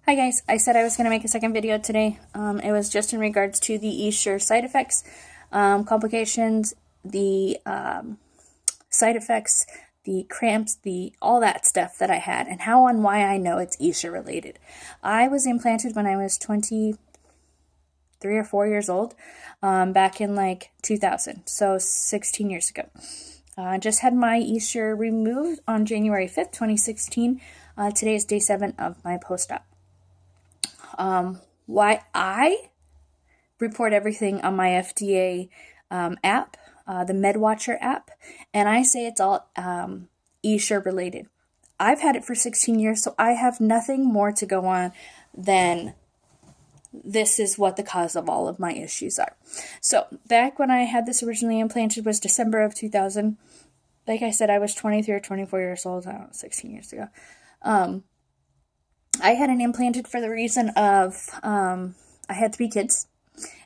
Hi guys, I said I was going to make a second video today. It was just in regards to the Essure side effects, complications, the side effects, the cramps, all that stuff that I had, and how and why I know it's Essure related. I was implanted when I was 23 or 4 years old, back in like 2000, so 16 years ago. I just had my Essure removed on January 5th, 2016. Today is day 7 of my post-op. Why I report everything on my FDA app, the MedWatcher app, and I say it's all Essure related. I've had it for 16 years, so I have nothing more to go on than this is what the cause of all of my issues are. So back when I had this originally implanted was December of 2000. Like I said, I was 23 or 24 years old, 16 years ago. I had it implanted for the reason of I had 3 kids,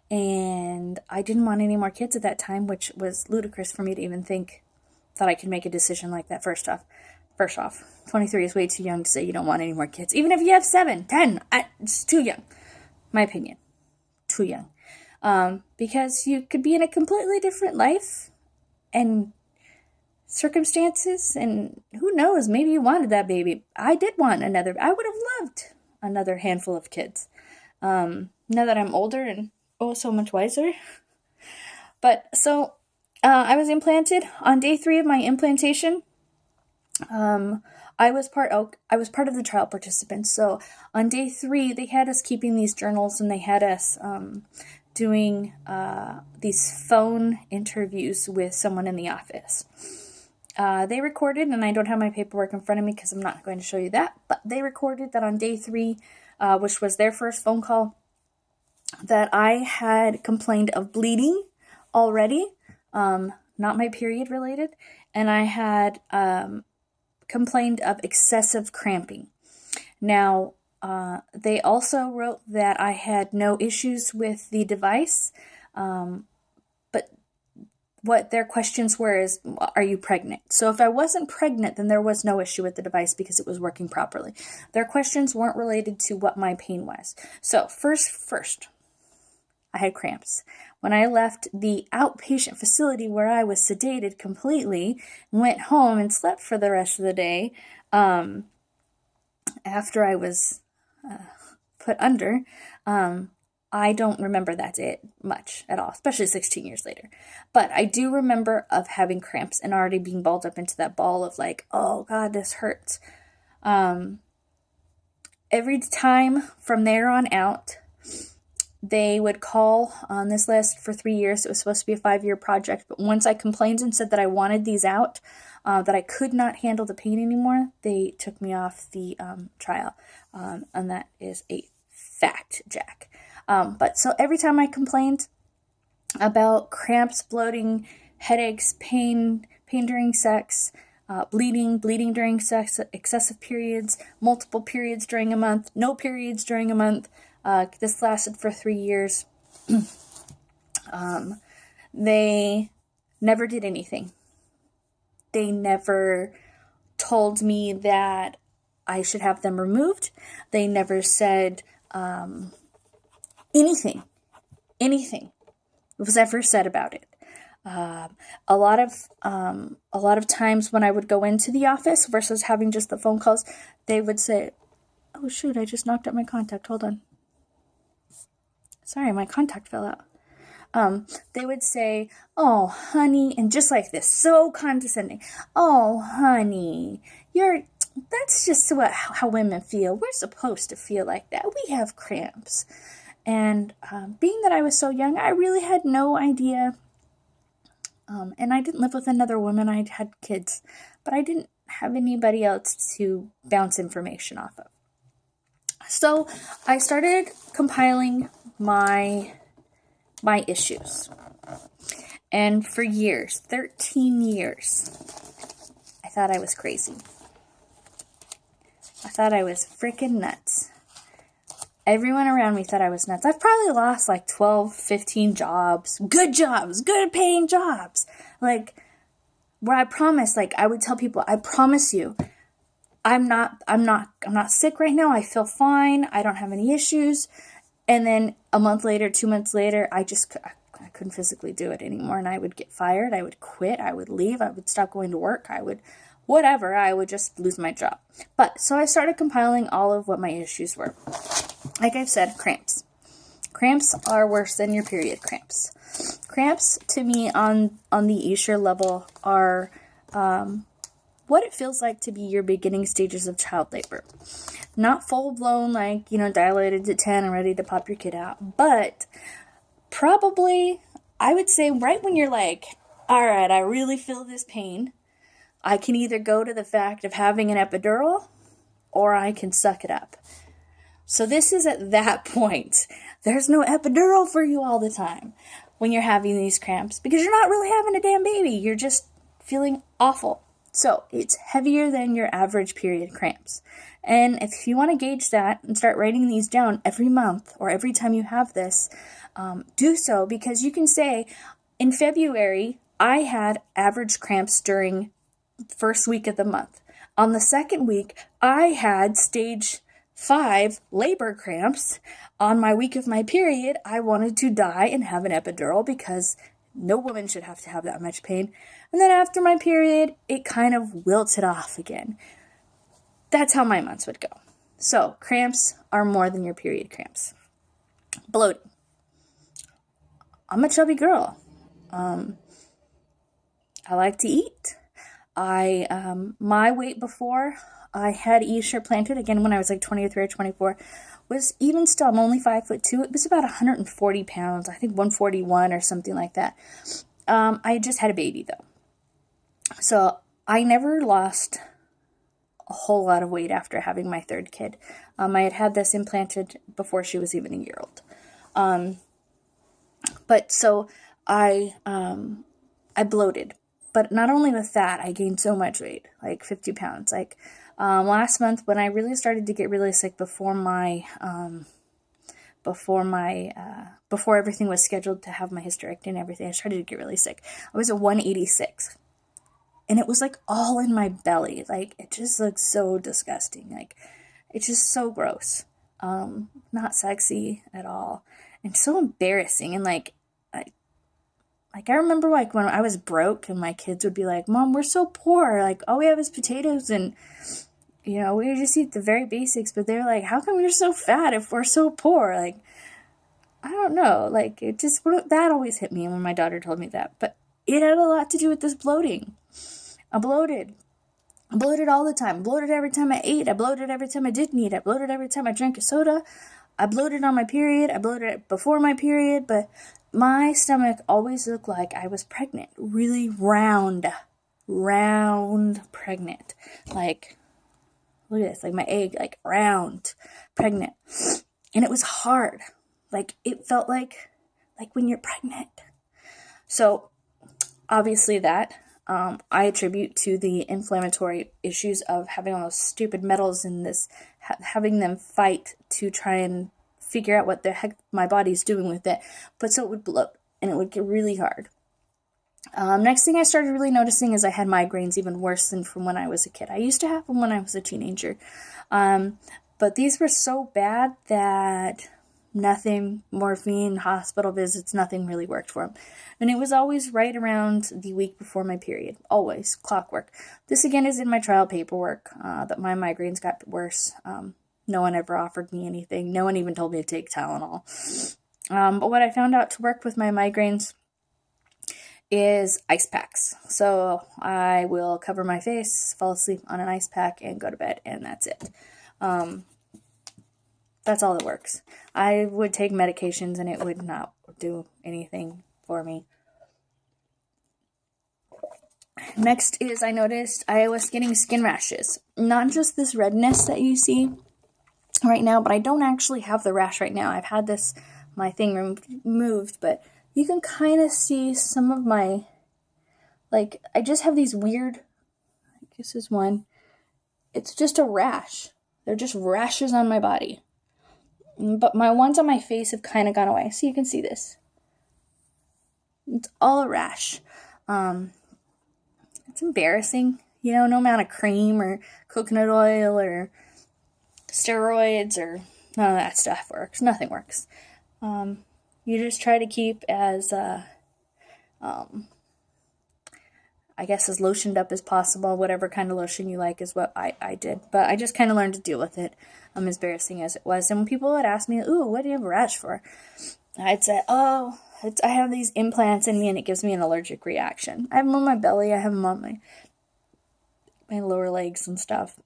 and I didn't want any more kids at that time, which was ludicrous for me to even think that I could make a decision like that. First off, 23 is way too young to say you don't want any more kids. Even if you have 7, 10, it's too young. My opinion, too young. Because you could be in a completely different life and circumstances, and who knows, maybe you wanted that baby. I did want another. I would have loved another handful of kids. Now that I'm older and so much wiser. But so I was implanted on day 3 of my implantation. I was part of the trial participants. So on day 3, they had us keeping these journals, and they had us doing these phone interviews with someone in the office. They recorded, and I don't have my paperwork in front of me because I'm not going to show you that, but they recorded that on day 3, which was their first phone call, that I had complained of bleeding already, not my period related, and I had complained of excessive cramping. Now, they also wrote that I had no issues with the device, but what their questions were is, are you pregnant? So if I wasn't pregnant, then there was no issue with the device because it was working properly. Their questions weren't related to what my pain was. So first, I had cramps. When I left the outpatient facility where I was sedated completely, went home and slept for the rest of the day, after I was put under, I don't remember that it much at all, especially 16 years later. But I do remember of having cramps and already being balled up into that ball of like, oh God, this hurts. Every time from there on out, they would call on this list for 3 years. It was supposed to be a 5-year project. But once I complained and said that I wanted these out, that I could not handle the pain anymore, they took me off the trial. And that is a fact, Jack. But so every time I complained about cramps, bloating, headaches, pain during sex, bleeding during sex, excessive periods, multiple periods during a month, no periods during a month, this lasted for 3 years. They never did anything. They never told me that I should have them removed. They never said anything was ever said about it. A lot of times when I would go into the office versus having just the phone calls, they would say, oh shoot, I just knocked out my contact. Hold on. Sorry, my contact fell out. They would say, oh honey, and just like this, so condescending. Oh honey, that's just how women feel. We're supposed to feel like that. We have cramps. And being that I was so young, I really had no idea. And I didn't live with another woman. I had kids, but I didn't have anybody else to bounce information off of. So I started compiling my issues. And for years, 13 years, I thought I was crazy. I thought I was freaking nuts. Everyone around me thought I was nuts. I've probably lost like 12, 15 jobs, good paying jobs. Like, where I promised, like, I would tell people, I promise you, I'm not sick right now. I feel fine. I don't have any issues. And then a month later, 2 months later, I couldn't physically do it anymore. And I would get fired. I would quit. I would leave. I would stop going to work. I would just lose my job. But so I started compiling all of what my issues were. Like I've said, cramps. Cramps are worse than your period cramps. Cramps, to me, on the Essure level, are what it feels like to be your beginning stages of child labor. Not full-blown, like, dilated to 10 and ready to pop your kid out, but probably, I would say, right when you're like, all right, I really feel this pain, I can either go to the fact of having an epidural, or I can suck it up. So this is at that point. There's no epidural for you all the time when you're having these cramps, because you're not really having a damn baby. You're just feeling awful. So it's heavier than your average period cramps. And if you want to gauge that and start writing these down every month or every time you have this, do so, because you can say, in February, I had average cramps during first week of the month. On the second week, I had stage 5 labor cramps. On my week of my period, I wanted to die and have an epidural because no woman should have to have that much pain. And then after my period, it kind of wilted off again. That's how my months would go. So cramps are more than your period cramps. Bloating. I'm a chubby girl. I like to eat. My weight before I had Essure planted, again when I was like 23 or 24, was even still, I'm only 5'2". It was about 140 pounds, I think 141 or something like that. I just had a baby though. So I never lost a whole lot of weight after having my third kid. I had this implanted before she was even a year old. But so I bloated. But not only with that, I gained so much weight, like 50 pounds. Like last month when I really started to get really sick before everything was scheduled to have my hysterectomy and everything, I started to get really sick. I was at 186. And it was like all in my belly. Like it just looked so disgusting. Like it's just so gross. Not sexy at all. And so embarrassing. And I remember like when I was broke and my kids would be like, Mom, we're so poor. Like all we have is potatoes and, we just eat the very basics. But they're like, how come you're so fat if we're so poor? Like, I don't know. Like it just, that always hit me when my daughter told me that. But it had a lot to do with this bloating. I bloated all the time. I bloated every time I ate. I bloated every time I didn't eat. I bloated every time I drank a soda. I bloated on my period. I bloated before my period. But my stomach always looked like I was pregnant. Really round pregnant. Like, look at this. Like my egg, like round pregnant. And it was hard. Like it felt like when you're pregnant. So obviously that I attribute to the inflammatory issues of having all those stupid metals in this, having them fight to try and figure out what the heck my body's doing with it. But so it would bloat and it would get really hard. Next thing I started really noticing is I had migraines even worse than from when I was a kid. I used to have them when I was a teenager. But these were so bad that nothing, morphine, hospital visits, nothing really worked for them. And it was always right around the week before my period. Always. Clockwork. This again is in my trial paperwork, that my migraines got worse. No one ever offered me anything. No one even told me to take Tylenol. But what I found out to work with my migraines is ice packs. So I will cover my face, fall asleep on an ice pack, and go to bed, and that's it. That's all that works. I would take medications and it would not do anything for me. Next is I noticed I was getting skin rashes. Not just this redness that you see right now, but I don't actually have the rash right now. I've had my thing removed, but you can kind of see some of my, like, I just have these weird, I guess this one, it's just a rash. They're just rashes on my body. But my ones on my face have kind of gone away. So you can see this. It's all a rash. It's embarrassing. You know, no amount of cream or coconut oil or steroids or none of that stuff works. Nothing works. You just try to keep as, I guess, as lotioned up as possible. Whatever kind of lotion you like is what I did. But I just kind of learned to deal with it, as embarrassing as it was. And when people would ask me, ooh, what do you have a rash for? I'd say, oh, I have these implants in me and it gives me an allergic reaction. I have them on my belly. I have them on my lower legs and stuff.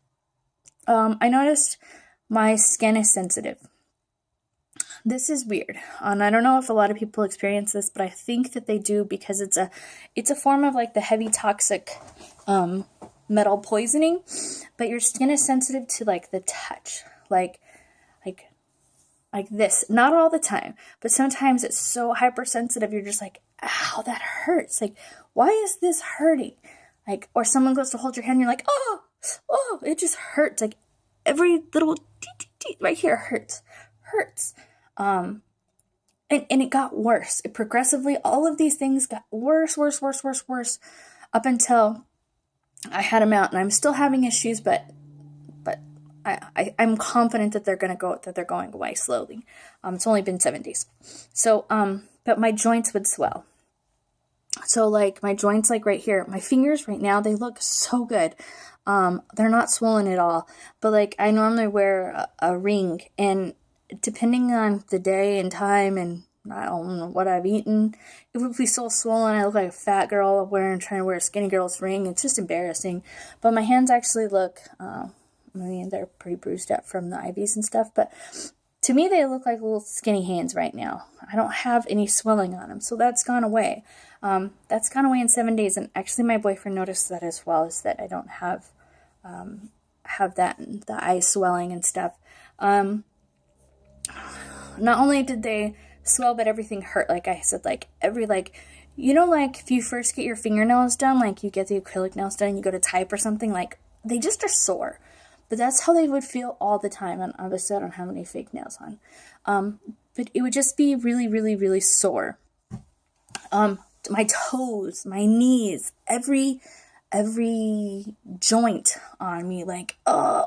I noticed my skin is sensitive. This is weird, and I don't know if a lot of people experience this, but I think that they do because it's a form of like the heavy toxic metal poisoning, but your skin is sensitive to like the touch, like this. Not all the time, but sometimes it's so hypersensitive. You're just like, ow, that hurts. Like, why is this hurting? Like, or someone goes to hold your hand, and you're like, oh, it just hurts. Like every little right here hurts. And it got worse. It progressively, all of these things got worse, up until I had them out, and I'm still having issues, but I'm confident that they're going away slowly. It's only been 7 days. So, but my joints would swell. So like my joints, like right here, my fingers right now, they look so good. They're not swollen at all, but like I normally wear a ring, and depending on the day and time and I don't know what I've eaten, it would be so swollen. I look like a fat girl trying to wear a skinny girl's ring. It's just embarrassing. But my hands actually look, they're pretty bruised up from the IVs and stuff, but to me they look like little skinny hands right now. I don't have any swelling on them, so that's gone away. That's gone away in 7 days, and actually my boyfriend noticed that as well, is that I don't have that, the eye swelling and stuff. Not only did they swell, but everything hurt. Like I said, like if you first get your fingernails done, like you get the acrylic nails done and you go to type or something, like they just are sore. But that's how they would feel all the time. And obviously I don't have any fake nails on. But it would just be really, really, really sore. My toes, my knees, every joint on me, like, why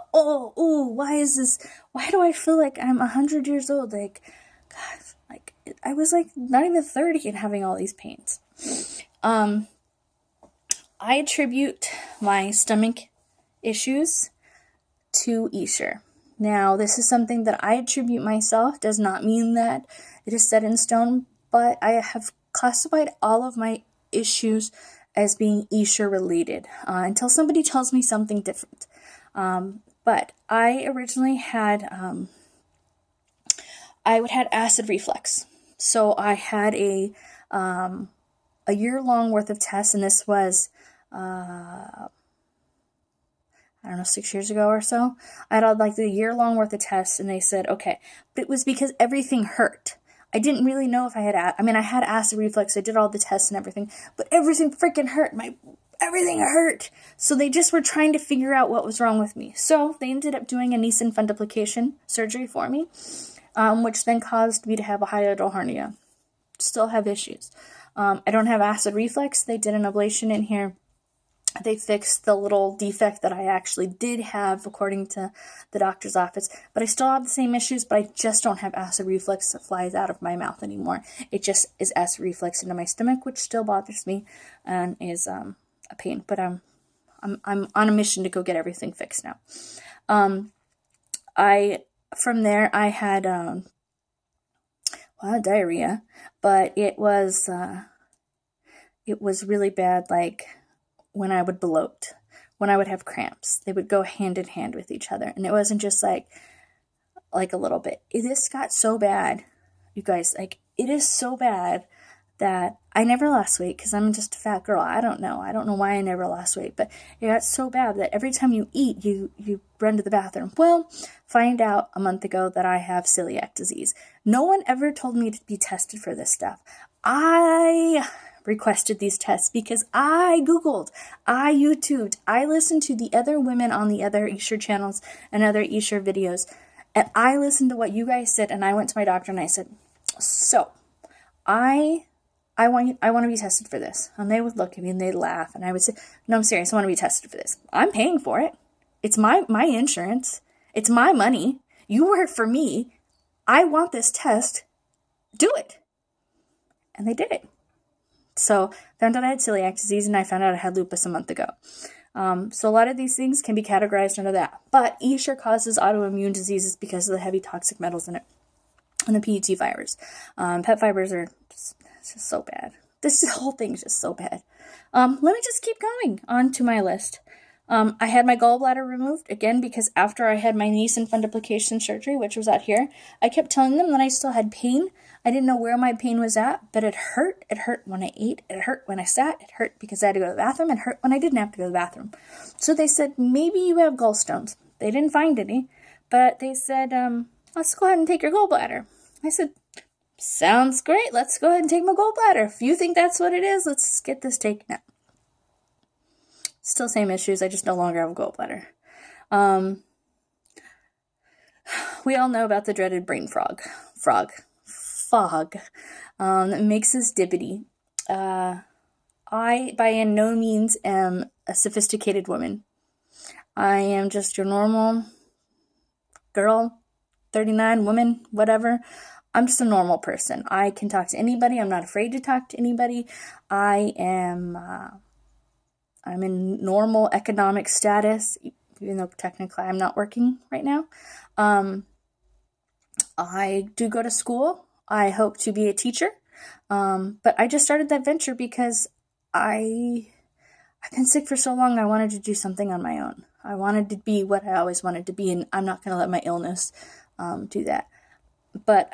do I feel like I'm 100 years old? Like, gosh, like, I was like not even 30 and having all these pains. I attribute my stomach issues to Essure. Now, this is something that I attribute myself, does not mean that it is set in stone, but I have classified all of my issues as being Essure related until somebody tells me something different. But I originally had acid reflux. So I had a year-long worth of tests, and this was, 6 years ago or so. I had like the year-long worth of tests, and they said, okay, but it was because everything hurt. I didn't really know if I had acid reflux. I did all the tests and everything, but everything freaking hurt. Everything hurt. So they just were trying to figure out what was wrong with me. So they ended up doing a Nissen fundoplication surgery for me, which then caused me to have a hiatal hernia. Still have issues. I don't have acid reflux. They did an ablation in here. They fixed the little defect that I actually did have, according to the doctor's office. But I still have the same issues, but I just don't have acid reflux that flies out of my mouth anymore. It just is acid reflux into my stomach, which still bothers me and is a pain. But I'm on a mission to go get everything fixed now. From there I had diarrhea, but it was really bad. Like, when I would bloat, when I would have cramps, they would go hand in hand with each other. And it wasn't just like a little bit. This got so bad, you guys, like, it is so bad that I never lost weight because I'm just a fat girl. I don't know why I never lost weight, but it got so bad that every time you eat, you run to the bathroom. Well, find out a month ago that I have celiac disease. No one ever told me to be tested for this stuff. I requested these tests because I Googled, I YouTubed, I listened to the other women on the other Essure channels and other Essure videos, and I listened to what you guys said, and I went to my doctor and I said, so I I want to be tested for this. And they would look at me and they'd laugh. And I would say, no, I'm serious. I want to be tested for this. I'm paying for it. It's my insurance. It's my money. You work for me. I want this test. Do it. And they did it. So found out I had celiac disease, and I found out I had lupus a month ago. So a lot of these things can be categorized under that. But Essure causes autoimmune diseases because of the heavy toxic metals in it. And the PET fibers. Pet fibers are just so bad. This whole thing is just so bad. Let me just keep going on to my list. I had my gallbladder removed, again, because after I had my Nissen fundoplication surgery, which was out here, I kept telling them that I still had pain. I didn't know where my pain was at, but it hurt. It hurt when I ate. It hurt when I sat. It hurt because I had to go to the bathroom. It hurt when I didn't have to go to the bathroom. So they said, maybe you have gallstones. They didn't find any, but they said, let's go ahead and take your gallbladder. I said, sounds great. Let's go ahead and take my gallbladder. If you think that's what it is, let's get this taken out. Still same issues. I just no longer have a gallbladder. We all know about the dreaded brain fog. That makes us dippity. I, by no means, am a sophisticated woman. I am just your normal girl, 39, woman, whatever. I'm just a normal person. I can talk to anybody. I'm not afraid to talk to anybody. I'm in normal economic status, even though technically I'm not working right now. I do go to school. I hope to be a teacher. But I just started that venture because I've been sick for so long. I wanted to do something on my own. I wanted to be what I always wanted to be, and I'm not going to let my illness do that. But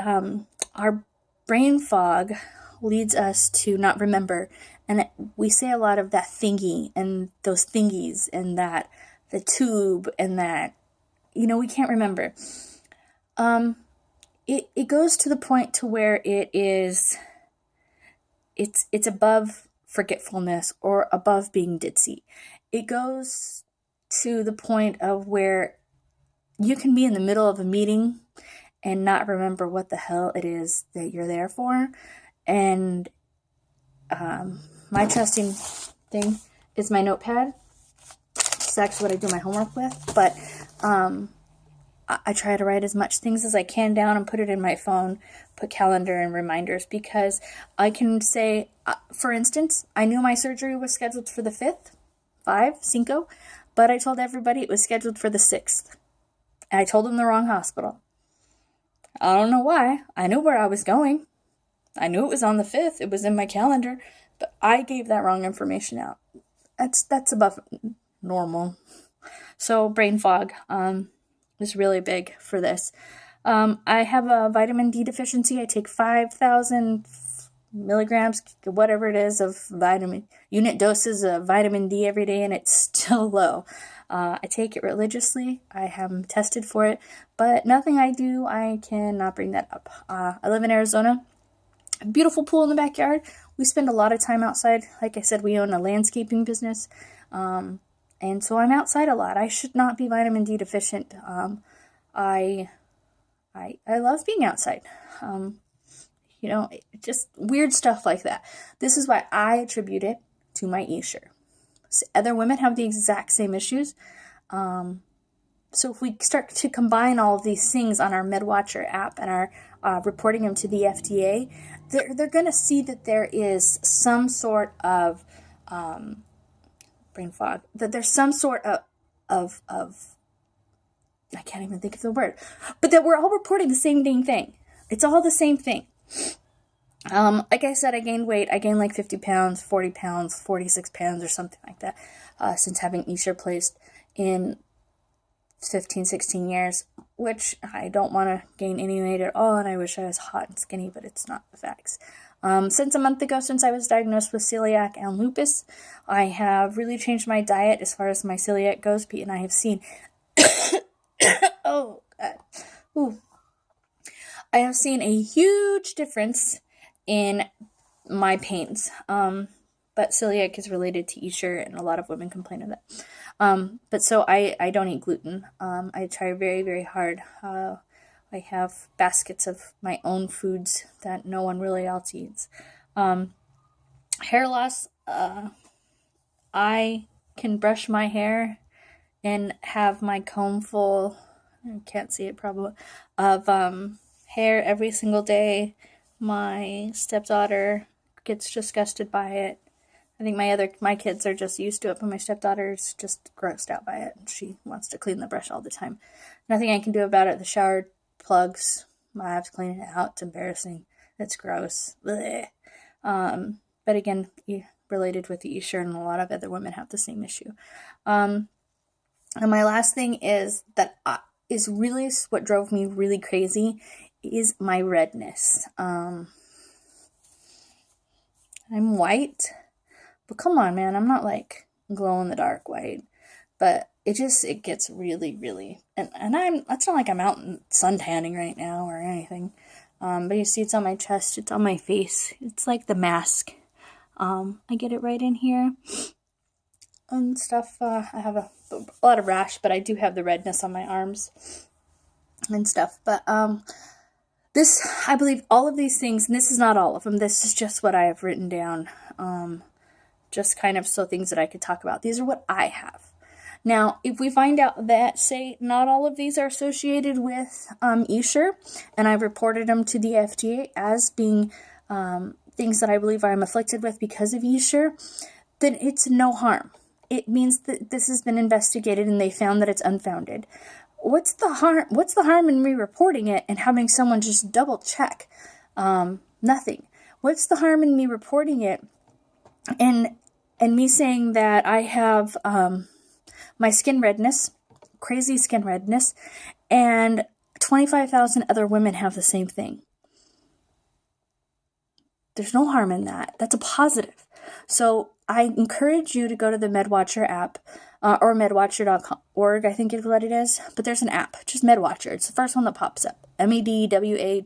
our brain fog leads us to not remember, and we say a lot of that thingy and those thingies and that the tube and that, we can't remember. It goes to the point to where it's above forgetfulness or above being ditzy. It goes to the point of where you can be in the middle of a meeting and not remember what the hell it is that you're there for. And my testing thing is my notepad. It's actually what I do my homework with. But I try to write as much things as I can down and put it in my phone, put calendar and reminders, because I can say, for instance, I knew my surgery was scheduled for the 5th, Cinco, but I told everybody it was scheduled for the 6th. And I told them the wrong hospital. I don't know why. I knew where I was going. I knew it was on the 5th. It was in my calendar, but I gave that wrong information out. That's above normal. So brain fog is really big for this. I have a vitamin D deficiency. I take 5,000 milligrams, whatever it is, of unit doses of vitamin D every day, and it's still low. I take it religiously. I have tested for it, but nothing I do, I cannot bring that up. I live in Arizona. A beautiful pool in the backyard. We spend a lot of time outside. Like I said, we own a landscaping business. And so I'm outside a lot. I should not be vitamin D deficient. I love being outside. Just weird stuff like that. This is why I attribute it to my Essure. So other women have the exact same issues. So if we start to combine all of these things on our MedWatcher app and are reporting them to the FDA, they're going to see that there is some sort of brain fog, that there's some sort of I can't even think of the word, but that we're all reporting the same dang thing. It's all the same thing. Like I said, I gained weight. I gained like 50 pounds, 40 pounds, 46 pounds or something like that since having Essure placed in 15, 16 years, which I don't want to gain any weight at all, and I wish I was hot and skinny, but it's not the facts. Since a month ago, since I was diagnosed with celiac and lupus, I have really changed my diet as far as my celiac goes, and I have seen oh God. Ooh. I have seen a huge difference in my pains. But celiac is related to Essure, and a lot of women complain of that. But so I don't eat gluten. I try very, very hard. I have baskets of my own foods that no one really else eats. Hair loss, I can brush my hair and have my comb full, I can't see it probably, of hair every single day. My stepdaughter gets disgusted by it. I think my kids are just used to it, but my stepdaughter's just grossed out by it. She wants to clean the brush all the time. Nothing I can do about it. The shower plugs, I have to clean it out. It's embarrassing. It's gross. Blech. But again, related with the Essure, and a lot of other women have the same issue. And my last thing is that is really what drove me really crazy is my redness. I'm white, but come on, man, I'm not like glow in the dark white, but it gets really, really, and it's not like I'm out sun tanning right now or anything. But you see it's on my chest, it's on my face. It's like the mask. I get it right in here and stuff. I have a lot of rash, but I do have the redness on my arms and stuff. But this, I believe all of these things, and this is not all of them, this is just what I have written down, just kind of so things that I could talk about. These are what I have. Now, if we find out that, say, not all of these are associated with Essure, and I've reported them to the FDA as being things that I believe I'm afflicted with because of Essure, then it's no harm. It means that this has been investigated and they found that it's unfounded. What's the harm in me reporting it and having someone just double check? Nothing. What's the harm in me reporting it and me saying that I have my skin redness, crazy skin redness, and 25,000 other women have the same thing? There's no harm in that. That's a positive. So I encourage you to go to the MedWatcher app, or medwatcher.org, I think is what it is. But there's an app, just MedWatcher. It's the first one that pops up. MEDWATCHER.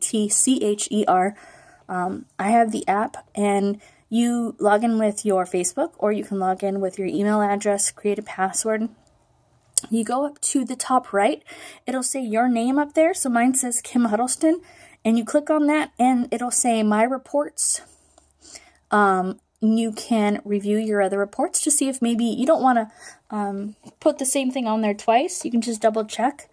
I have the app, and you log in with your Facebook, or you can log in with your email address, create a password. You go up to the top right, it'll say your name up there. So mine says Kim Huddleston, and you click on that, and it'll say My Reports. You can review your other reports to see if maybe you don't want to put the same thing on there twice. You can just double check.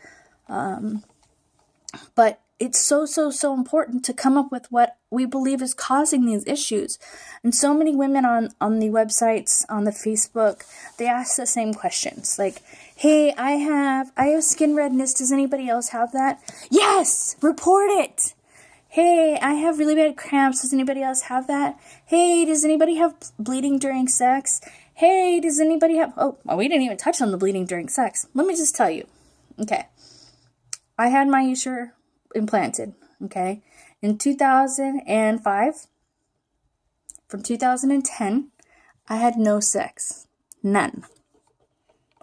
But it's so important to come up with what we believe is causing these issues. And so many women on the websites, on the Facebook, they ask the same questions. Like, hey, I have skin redness. Does anybody else have that? Yes! Report it! Hey, I have really bad cramps. Does anybody else have that? Hey, does anybody have bleeding during sex? Hey, does anybody have... Oh, we didn't even touch on the bleeding during sex. Let me just tell you. Okay. I had my Essure implanted, okay, in 2005. From 2010, I had no sex. None.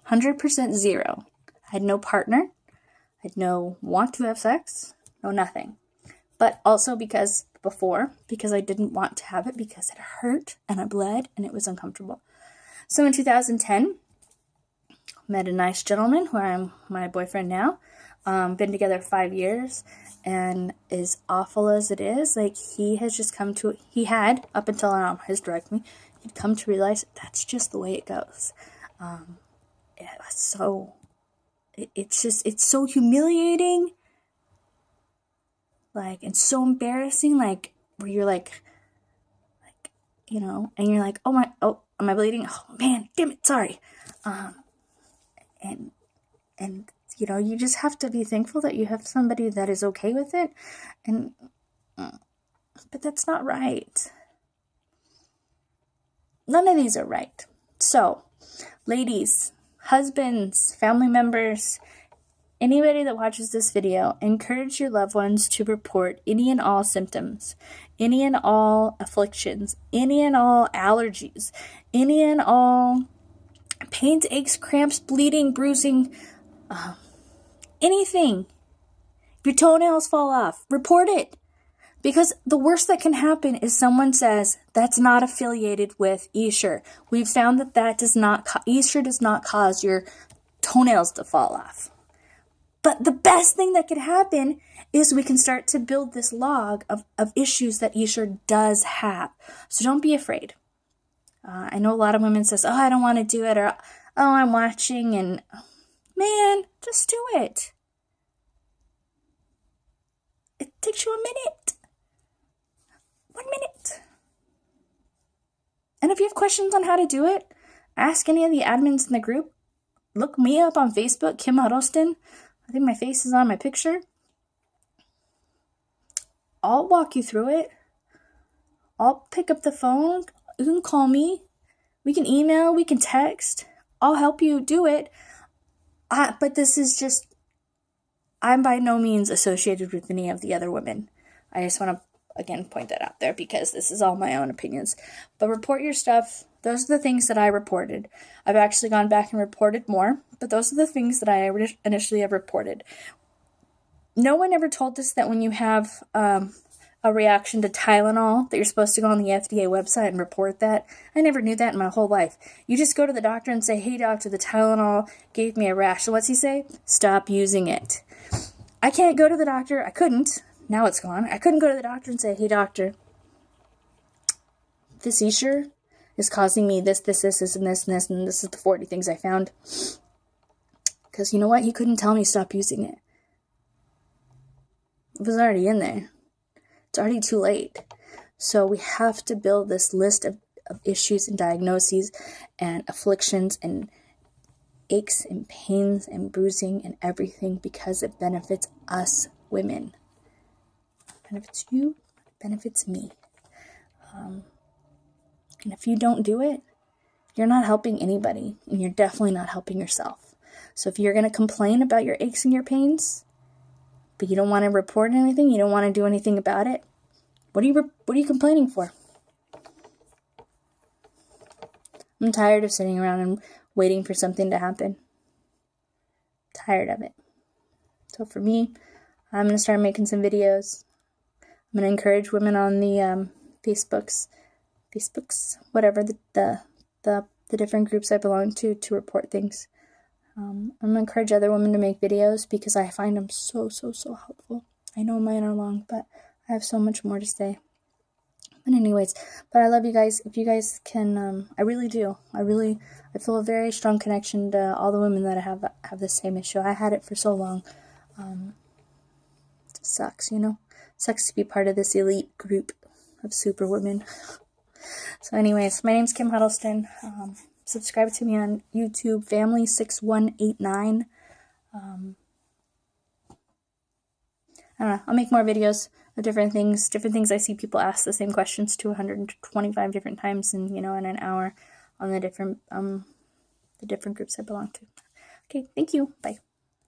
100% zero. I had no partner. I had no want to have sex. No nothing. But also because I didn't want to have it because it hurt and I bled and it was uncomfortable. So in 2010, met a nice gentleman who I'm my boyfriend now. Been together 5 years, and as awful as it is, like he had, up until now, his hysterectomy, he'd come to realize that's just the way it goes. It's so humiliating. Like, and so embarrassing, like, where you're like, you know, and you're like, am I bleeding? Oh, man, damn it, sorry. And, you know, you just have to be thankful that you have somebody that is okay with it, but that's not right. None of these are right. So, ladies, husbands, family members, anybody that watches this video, encourage your loved ones to report any and all symptoms, any and all afflictions, any and all allergies, any and all pains, aches, cramps, bleeding, bruising, anything. If your toenails fall off, report it. Because the worst that can happen is someone says, that's not affiliated with Essure. We've found that Essure does not cause your toenails to fall off. But the best thing that could happen is we can start to build this log of issues that Essure does have. So don't be afraid. I know a lot of women says, oh, I don't want to do it, or, oh, I'm watching, and man, just do it. It takes you a minute. 1 minute. And if you have questions on how to do it, ask any of the admins in the group. Look me up on Facebook, Kim Huddleston. I think my face is on my picture. I'll walk you through it. I'll pick up the phone. You can call me. We can email. We can text. I'll help you do it. But this is just, I'm by no means associated with any of the other women. I just want to, again, point that out there because this is all my own opinions. But report your stuff. Those are the things that I reported. I've actually gone back and reported more, but those are the things that I initially have reported. No one ever told us that when you have a reaction to Tylenol that you're supposed to go on the FDA website and report that. I never knew that in my whole life. You just go to the doctor and say, hey doctor, the Tylenol gave me a rash. So what's he say? Stop using it. I can't go to the doctor. I couldn't. Now it's gone. I couldn't go to the doctor and say, hey doctor, this Essure is causing me this, and this, and this is the 40 things I found. Because you know what? He couldn't tell me stop using it. It was already in there. It's already too late. So we have to build this list of issues and diagnoses and afflictions and aches and pains and bruising and everything because it benefits us women. It benefits you, it benefits me. And if you don't do it, you're not helping anybody, and you're definitely not helping yourself. So if you're going to complain about your aches and your pains, but you don't want to report anything, you don't want to do anything about it, what are you complaining for? I'm tired of sitting around and waiting for something to happen. Tired of it. So for me, I'm going to start making some videos. I'm going to encourage women on the Facebooks, whatever, the different groups I belong to report things. I'm going to encourage other women to make videos because I find them so helpful. I know mine are long, but I have so much more to say. But anyways, I love you guys. If you guys can, I really do. I feel a very strong connection to all the women that have the same issue. I had it for so long. It sucks, you know? It sucks to be part of this elite group of super women. So anyways, my name's Kim Huddleston. Subscribe to me on YouTube, Family6189. I don't know. I'll make more videos of different things I see people ask the same questions to 125 different times in an hour on the different groups I belong to. Okay, thank you. Bye.